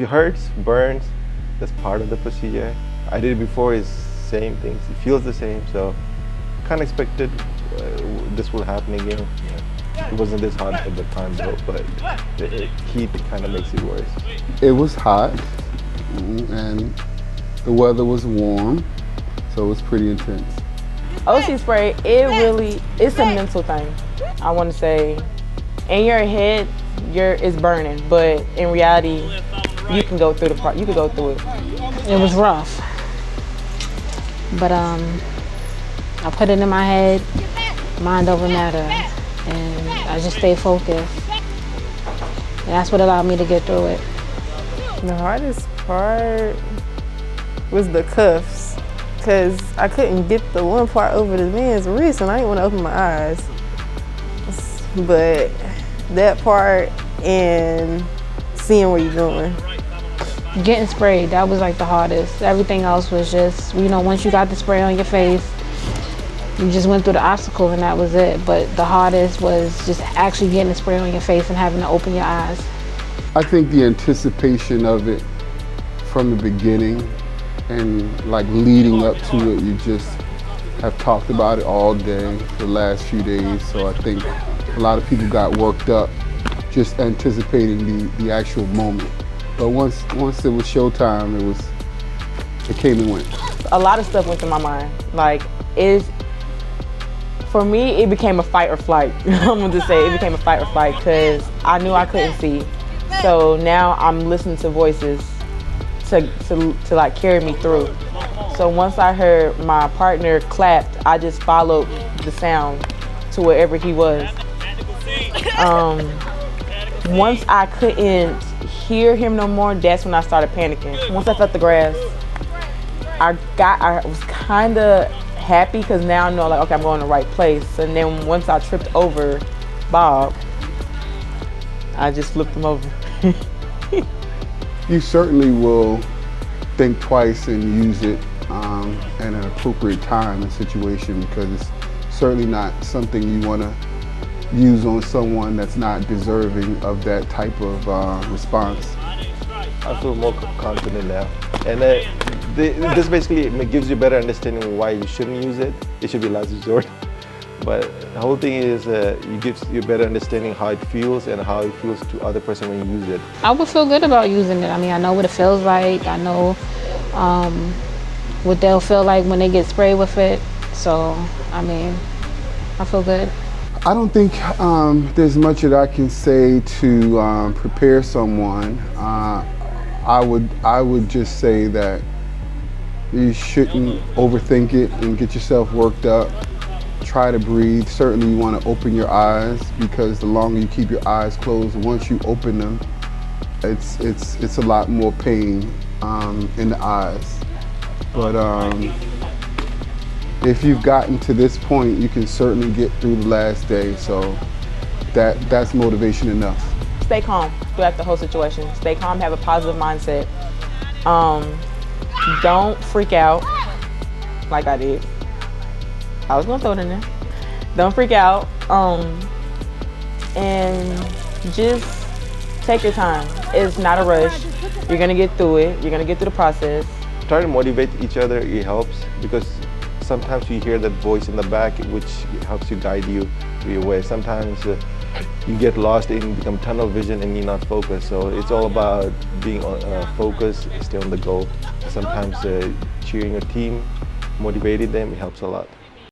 hurts, burns. That's part of the procedure. I did it before. It's same things. It feels the same. So kind of expected this will happen again. Yeah. It wasn't this hot at the time though, but the heat kind of makes it worse. It was hot and the weather was warm, so it was pretty intense. OC spray, it's a mental thing. I want to say, in your head, it's burning, but in reality, you can go through it. It was rough, but I put it in my head, mind over matter, and I just stay focused. And that's what allowed me to get through it. The hardest part was the cuffs, because I couldn't get the one part over the man's wrist and I didn't want to open my eyes. But that part and seeing where you're going. Getting sprayed, that was like the hardest. Everything else was just, once you got the spray on your face, you just went through the obstacle and that was it. But the hardest was just actually getting the spray on your face and having to open your eyes. I think the anticipation of it from the beginning and like leading up to it, you just have talked about it all day for the last few days. So I think a lot of people got worked up just anticipating the actual moment. But once it was showtime, it came and went. A lot of stuff went through my mind. For me, it became a fight or flight. I'm gonna just say it became a fight or flight because I knew I couldn't see. So now I'm listening to voices to like carry me through. So once I heard my partner clapped, I just followed the sound to wherever he was. Once I couldn't hear him no more, that's when I started panicking. Once I felt the grass, I was kind of happy because now I know, like, okay, I'm going to the right place. And then once I tripped over Bob, I just flipped him over. You certainly will think twice and use it at an appropriate time and situation, because it's certainly not something you want to use on someone that's not deserving of that type of response. I feel more confident now. And this basically gives you a better understanding why you shouldn't use it. It should be last resort. But the whole thing is it gives you a better understanding how it feels and how it feels to other person when you use it. I would feel good about using it. I mean, I know what it feels like. I know what they'll feel like when they get sprayed with it. So, I mean, I feel good. I don't think there's much that I can say to prepare someone. I would just say that you shouldn't overthink it and get yourself worked up. Try to breathe. Certainly you want to open your eyes, because the longer you keep your eyes closed, once you open them, it's a lot more pain in the eyes. But if you've gotten to this point, you can certainly get through the last day. So that's motivation enough. Stay calm throughout the whole situation. Stay calm, have a positive mindset. Don't freak out like I did. I was gonna throw it in there. Don't freak out. And just take your time. It's not a rush. You're gonna get through it. You're gonna get through the process. Try to motivate each other, it helps, because sometimes you hear that voice in the back which helps you guide you through your way. Sometimes you get lost and become tunnel vision and you're not focused. So it's all about being focused, stay on the goal. Sometimes cheering your team, motivating them, it helps a lot.